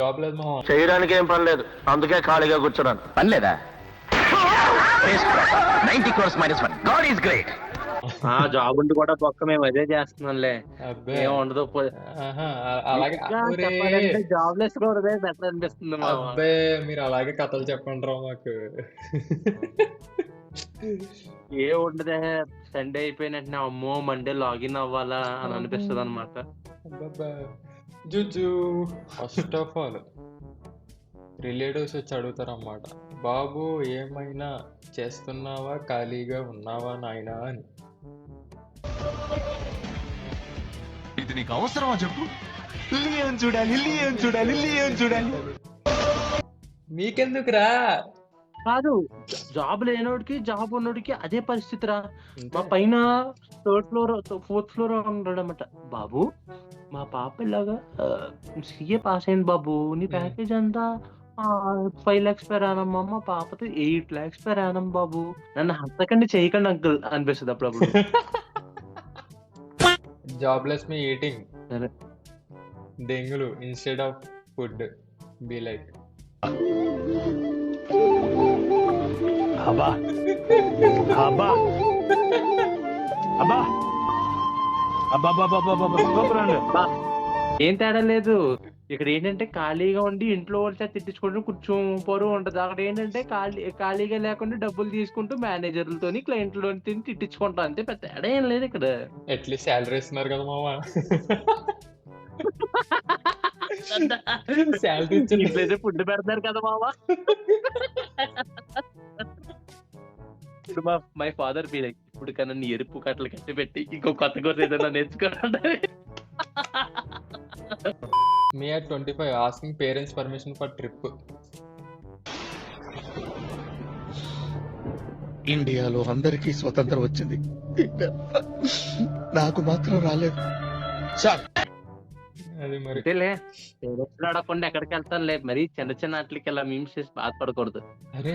Job లేదు మా. చేయడానికి ఏం పని లేదు, అందుకే ఖాళీగా కూర్చున్నాను. పని లేదా? 90 crores minus 1. God is great. Job ఉండి కూడా పక్క మేము అదే చేస్తున్నాంలే, అబ్బే ఏం ఉండదు. ఆహా, అలాగే ఒరే, చెప్పాలంటే జాబ్ లెస్ కూడా బెటర్ అనిపిస్తుంది మామ. అబ్బే మీరు అలాగే కథలు చెప్పండి రా మాకు. ఏ ఉండదే, సండే అయిపోయినట్టు అమ్మో మండే లాగిన్ అవ్వాలా అని అనిపిస్తుంది అనమాట. జుజు ఫస్ట్ ఆఫ్ ఆల్ రిలేటివ్స్ వచ్చి అడుగుతారు అన్నమాట, బాబు ఏమైనా చేస్తున్నావా, ఖాళీగా ఉన్నావా నాయనా అని. ఇది నీకు అవసరమా చెప్పు? లిల్లీ ఏం చూడాలి, లిల్లీ ఏం చూడాలి, లిల్లీ ఏం చూడాలి. మీకెందుకురా? కాదు, జాబ్ లేనోడికి జాబ్ ఉన్నోడికి అదే పరిస్థితి రా. మా పైన 3rd ఫ్లోర్ 4th ఫ్లోర్ ఉన్నాడు అనమాట. బాబు మా పాప ఇలాగా సిఏ పాస్ అయింది బాబు, నీ ప్యాకేజ్ అంతా 5 lakhs per annum. మా పాపతో 8 lakhs per annum బాబు. నన్ను హత్తకండి చేయకండి అంకుల్ అనిపిస్తుంది అప్పుడప్పుడు. జాబ్లెస్ మీ ఈటింగ్ సరే. దెంగులు instead of food be like. అబ్బా అబ్బా అబ్బా బా, ఏం తేడా లేదు. ఇక్కడ ఏంటంటే ఖాళీగా ఉండి ఇంట్లో వాళ్ళ తిట్టించుకుంటూ కూర్చోపోరు ఉంటది. అక్కడ ఏంటంటే ఖాళీగా లేకుండా డబ్బులు తీసుకుంటూ మేనేజర్లతోని క్లయింట్లతో తిట్టించుకుంటాం అంతే, పెద్ద తేడా ఏం లేదు ఇక్కడ. అట్లీస్ట్ శాలరీ ఇస్తున్నారు కదా మామ. శాలరీ ఇంట్లో ఫుడ్ పెడతారు కదా మావా. ఇప్పుడు మై ఫాదర్ ఫీల్ ఇప్పుడు కన్నా నీ ఎరుపు కట్టలు కట్టి పెట్టి ఇంకో కొత్త కోర్స్ ఏదైనా నేర్చుకోండి. మీ at 25 asking parents permission for trip. ఇండియాలో అందరికీ స్వతంత్రం వచ్చింది, నాకు మాత్రం రాలేదు సార్. అది మరి అంతేలే, పేరెంట్స్ అడగకుండా ఎక్కడికి వెళ్తానులే, మరి చిన్న చిన్న వాటికి ఇలా మీమ్స్ చేసి బాధపడకూడదు. అరే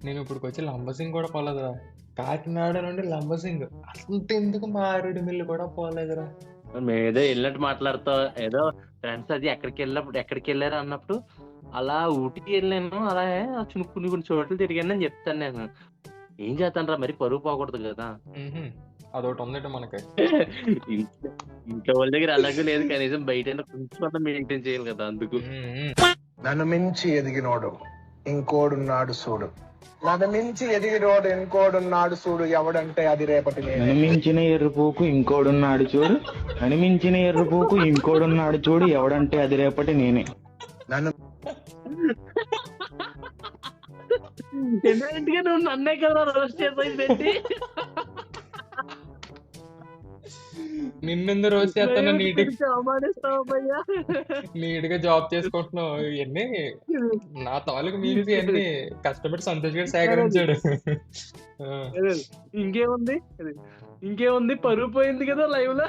నేను ఇప్పుడు వచ్చి లంబసింగ్ కూడా పోలేదురా. కాకినాడ నుండి లంబసింగ్ అంత ఎందుకు మారేడుమిల్లి కూడా పోలేదురా. మేము ఏదో వెళ్ళినట్టు మాట్లాడుతాం, ఏదో ఫ్రెండ్స్ అది ఎక్కడికి వెళ్ళారు అన్నప్పుడు అలా ఊటీకి వెళ్ళాను, అలా కొన్ని కొన్ని చోట్ల తిరిగాను అని చెప్తాను. నేను ఏం చేస్తాను రా, మరి పరువు పోకూడదు కదా. అదొకటి ఉందట మనకి. ఇంట్లో వాళ్ళ దగ్గర అలాగే లేదు, కనీసం బయట కొంచెం మెయింటైన్ చేయాలి కదా. అందుకు నన్ను మించి ఎదిగినోడు ఇంకోడున్నాడు చూడు, నన్ను మించి ఎదిగినోడు ఇంకోడున్నాడు చూడు, ఎవడంటే అది రేపటి నేను. మించిన ఎర్రపోకు ఇంకోడున్నాడు చూడు, మించిన ఎర్రపోకు ఇంకోడున్నాడు చూడు, ఎవడంటే అది రేపటి నేనే. నన్ను ఎందుకంటే నువ్వు నన్నే కదా రోస్ట్ చేసి పెట్టి నిన్నెందు రోజు చేస్తాను అవమానిస్తావయ్యా. నీట్ గా జాబ్ చేసుకుంటున్నావు. ఇవన్నీ నా తాలూకు మీన్స్ ఇవన్నీ కష్టపడి సంతోష్ గారు సేకరించాడు. ఇంకేముంది పరువు పోయింది కదా లైవ్ లో.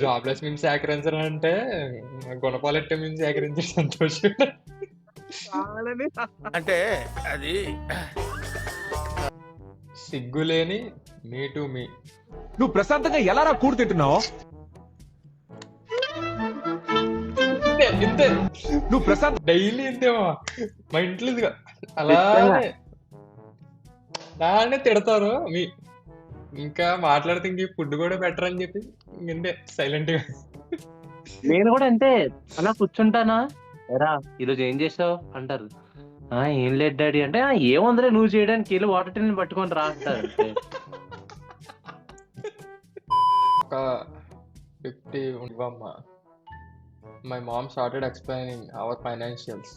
జాబ్లెస్ మేము సేకరించడం అంటే గుణపాలెట్టే మేము సేకరించాడు సంతోష్. అంటే అది సిగ్గులేని మీ టు మీ. నువ్వు ప్రశాంతంగా ఎలా రా కూడు తింటున్నావు? ఇంతే నువ్వు ప్రశాంత్ డైలీ ఇంతేమో మా ఇంట్లో ఇదిగో అలానే తిడతారు. ఇంకా మాట్లాడితే ఇంక ఫుడ్ కూడా బెటర్ అని చెప్పి ఇంతే సైలెంట్ గా. నేను కూడా అంతే, అలా కూర్చుంటానా, ఎరా ఈరోజు ఏం చేసావు అంటారు. ఏం లేదు డాడీ అంటే, ఏముందిరే నువ్వు చేయడానికి, వీళ్ళు వాటర్ టిన్ పట్టుకొని రా అంటారు. ఒక 50 ఇవ్వమ్మా. My mom started explaining our financials.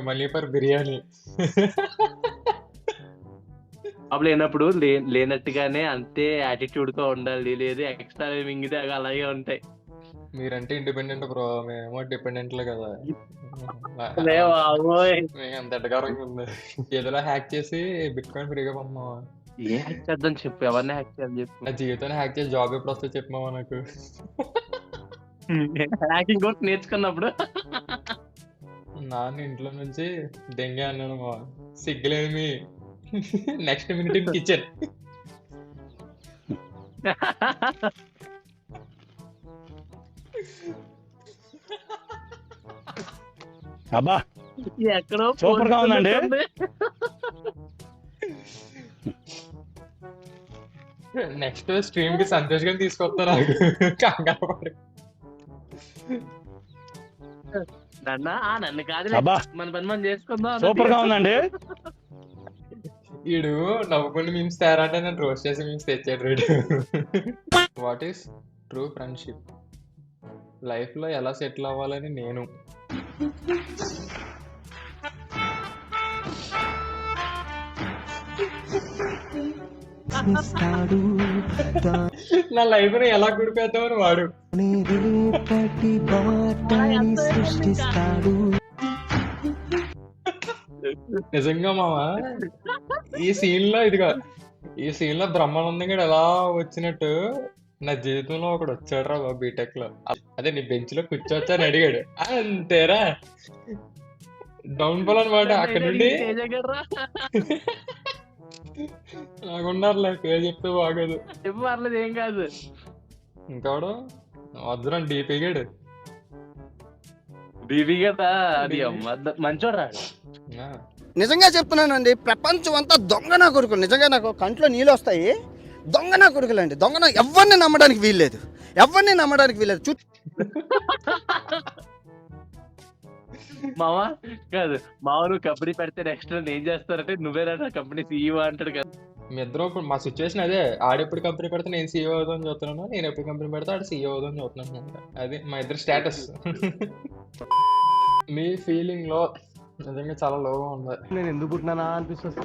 మళ్ళీ ఫర్ బిర్యానీ. అప్పుడు లేనప్పుడు లేనట్టుగానే అంతే యాటిట్యూడ్ గా ఉండాలి, లేదు ఎక్స్ట్రా మింగితే అలాగే ఉంటాయి. మీరంటే ఇండిపెండెంట్ బ్రో, మేమేమో డిపెండెంట్ కదా. ఎంత ఎట్టగారంగా ఉంది. ఏదోలా హ్యాక్ చేసి బిట్ కాయిన్ ఫ్రీగా పంపమా. ఏ హ్యాక్ చేద్దాం చెప్పు, ఎవరిని హ్యాక్ చేయాలని చెప్పు. నా జీవితాన్ని హ్యాక్ చేసి జాబ్ ఎప్పుడు వస్తే చెప్పమా నాకు. హ్యాకింగ్ కోర్స్ నేర్చుకున్నప్పుడు నాన్న ఇంట్లో నుంచి దెంగే అన్నాడు మా సిగ్గులేమి. Next minute in kitchen. అబ్బా ఎక్కడో సూపర్ గా ఉందండి. నెక్స్ట్ స్ట్రీమ్ కి సంతోష్ గారిని తీసుకొస్తా నాకు. కంగారు పడకు. నన్ను కాదు, అబ్బా మన పని మనం చేసుకుందాం. సూపర్ గా ఉందండి. వీడు నవ్వుకుని మీమ్స్ తయారంటే నేను రోస్ట్ చేసి మీమ్స్ తెచ్చాడు వీడు. What is true friendship? Life లో ఎలా సెటిల్ అవ్వాలని నేను. నా లైఫ్ ని ఎలా గుడిపేద్దామని వాడు. నిజంగా మావా ఈ సీన్ లో బ్రహ్మానందం గడు ఎలా వచ్చినట్టు నా జీవితంలో ఒకడు వచ్చాడు రా బాబు బీటెక్ లో. అదే నీ బెంచ్ లో కూర్చోవచ్చా అని అడిగాడు. అంతేరా డౌన్ ఫాల్ అనమాట. అక్కడ నుండి నాకున్నారులే పేరు చెప్తే బాగోదు. పర్లేదు, ఏం కాదు. ఇంకోడు వద్దురా డీపీ గడు. బీబీ కదా అది మంచోడు రాడు. నిజంగా చెప్తున్నానండి, ప్రపంచం అంతా దొంగ నా కొడుకులు. నిజంగా నాకు కంట్లో నీళ్ళు వస్తాయి. దొంగ నా కొడుకులు అండి, దొంగ. ఎవరిని నమ్మడానికి వీల్లేదు. మావా కాదు, మావ నువ్వు కంపెనీ పెడితే నెక్స్ట్ ఏం చేస్తారంటే నువ్వేనా కంపెనీ సీఈఓ అంటాడు కదా. మీ ఇద్దరు ఇప్పుడు మా సిచ్యువేషన్ అదే. ఆడెప్పుడు కంపెనీ పెడితే నేను సీఈఓ అవుదామని చూస్తున్నాను, నేను ఎప్పుడు కంపెనీ పెడితే ఆడు సీఈఓ అవుదామని చూస్తున్నాను. అది మా ఇద్దరు స్టేటస్. మీ ఫీలింగ్ లో నిజంగా చాలా లోగా ఉంది. నేను ఎందుకు పుట్టినానా అనిపిస్తుంది.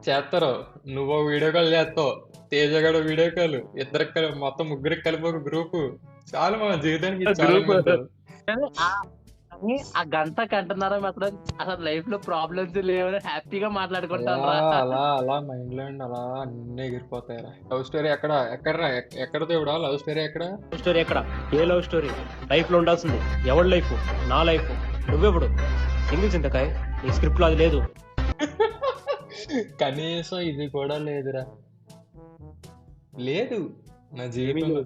చేస్తారు. నువ్వు వీడియో కాల్ చేస్తావు, తేజ గడు వీడియో కాల్, ఇద్దరికి కలిపి మొత్తం ముగ్గురికి కలిపి ఒక గ్రూప్. చాలు మా జీవితానికి ఇది చాలా ఉంటుంది. ఆ గంటన్నర మాత్రం అసలు లైఫ్ లో ప్రాబ్లమ్స్ లేవని హ్యాపీగా మాట్లాడుకుంటాను. అలా అలా మైండ్ లో అలా అన్ని ఎగిరిపోతాయి. లవ్ స్టోరీ ఎక్కడ దేవుడా? లవ్ స్టోరీ ఎక్కడ? లవ్ స్టోరీ ఎక్కడ? ఏ లవ్ స్టోరీ? లైఫ్ లో ఉండాల్సింది ఎవరి లైఫ్? నా లైఫ్. నువ్వెప్పుడు సింగిల్ చింతకాయ, నీ స్క్రిప్ట్ లో అది లేదు. కనీసం ఇది కూడా లేదురా. లేదు నా జీవితంలో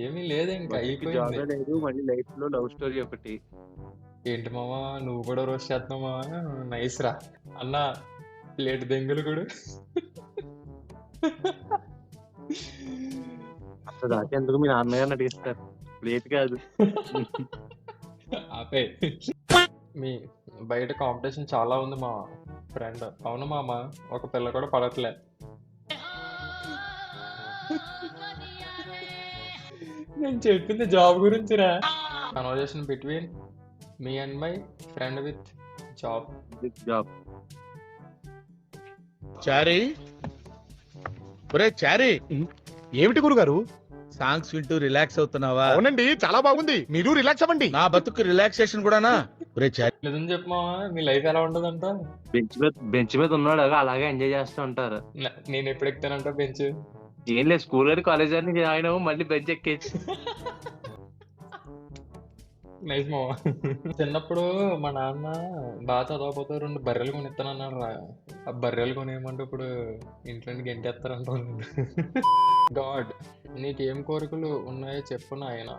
ఏమీ లేదు. ఇంకా అయిపోయింది. లేదు మళ్ళీ లైఫ్ లో లవ్ స్టోరీ ఒకటి. ఏంటి మావా నువ్వు కూడా రోజు చేస్తున్నావు మావా? నైస్ రా అన్న. ప్లేట్ దెంగులు కూడా అసలు దాకేందుకు మీ నాన్నగారిని అడిగిస్తారు, ప్లేట్ కాదు. ఆపే. మీ బయట కాంపిటీషన్ చాలా ఉంది మా ఫ్రెండ్. అవును మామ, ఒక పిల్ల కూడా పడట్లే. నేను చెప్పింది జాబ్ గురించి రా. Conversation between me and my friend with job. Job. Chari, ఒరే చారీ, ఏమిటి గురుగారు? సాంగ్స్ వింటూ రిలాక్స్ అవుతున్నావా? అవునండి, చాలా బాగుంది. మీరు రిలాక్స్ అవ్వండి. నా బతుకు రిలాక్సేషన్ కూడానా? ఒరే చారీ, నిజం చెప్పు మామ, మీ లైఫ్ ఎలా ఉంటదంట? బెంచ్ మీద ఉన్నాడు అలాగే ఎంజాయ్ చేస్తూ ఉంటారు. నేను ఎప్పుడు ఎక్కుతానంట బెంచ్? ఏం లేదు, స్కూల్ అని కాలేజ్ అని జాయిన్ అవ్వ మళ్ళీ బెంచ్ ఎక్కేసి. నైస్ మామ. చిన్నప్పుడు మా నాన్న బాగా చదవకపోతే 2 బర్రెలు కొనిస్తానన్నారు రా. ఆ బర్రెలు కొనేయమంటే ఇప్పుడు ఇంట్లో గెంటేస్తారంట. గాడ్, నీకేం కోరికలు ఉన్నాయో చెప్పు నాయన.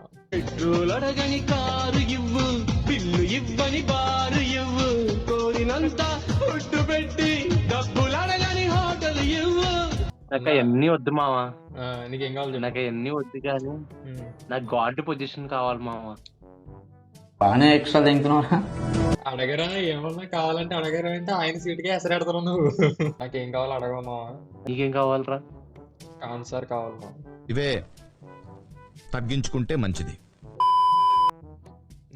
అడగని కారు ఇవ్వు, బిల్లు ఇవ్వని బారు ఇవ్వు, కోరినంత ఫుడ్ పెట్టి డబ్బులు అడగని హోటల్ ఇవ్వు. నాకు అవన్నీ వద్దు మావా. నీకేం కావాలి? నాకు అవన్నీ వద్దు కానీ నాకు గాడ్ పొజిషన్ కావాలి మావా. బాగానే ఎక్స్ట్రా తింటున్నావా? అడగరా, ఏమన్నా కావాలంటే అడగరా అంటే ఆయన సీటుకే ఎసరెడతావు నువ్వు. నాకేం కావాలి అడగవు మావా. నీకేం కావాలరా? ఆన్సర్ కావాలి మావా. ఇవే తగ్గించుకుంటే మంచిది.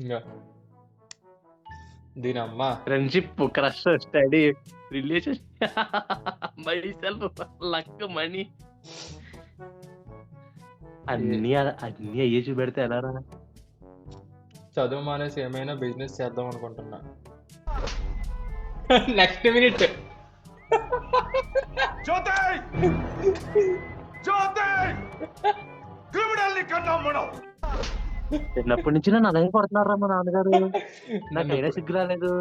ఇంకా దీని అమ్మ friendship, crush, study, relation, myself, luck, money అన్ని అయ్యే చూపెడితే ఎలా రా? చదువు మానేసి ఏమైనా బిజినెస్ చేద్దాం అనుకుంటున్నా. నెక్స్ట్ మినిట్ చిన్నప్పటి నుంచి నన్ను అలాగే కొడుతున్నారా మా నాన్నగారు. నాకైనా సిగ్గు రాలేదు.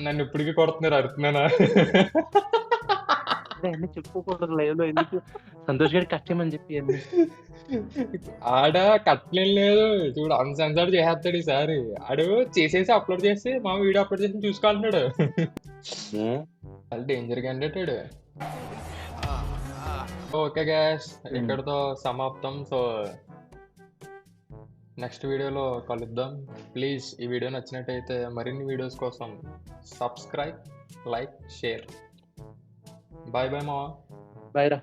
నన్ను ఇప్పటికీ కొడుతున్నారు, అరుతున్నానా? అన్ని చెప్పుకోకూడదు లైవ్ లో, ఎందుకు సంతోష్ గారికి కష్టమని చెప్పి అన్ని. ఆడ కట్టలేం లేదు చూడు, అన్సెన్సర్డ్ చేసేస్తాడు ఈసారి. ఆడు చేసేసి అప్లోడ్ చేసి మా వీడియో అప్లోడ్ చేసి చూసుకుంటున్నాడు. చాలా డేంజర్ క్యాండిడేట్. ఓకే గ్యాస్, ఇక్కడతో సమాప్తం. సో నెక్స్ట్ వీడియోలో కలుద్దాం. ప్లీజ్ ఈ వీడియో నచ్చినట్టయితే మరిన్ని వీడియోస్ కోసం subscribe, like, share. Bye bye మావా. బాయ్ రా.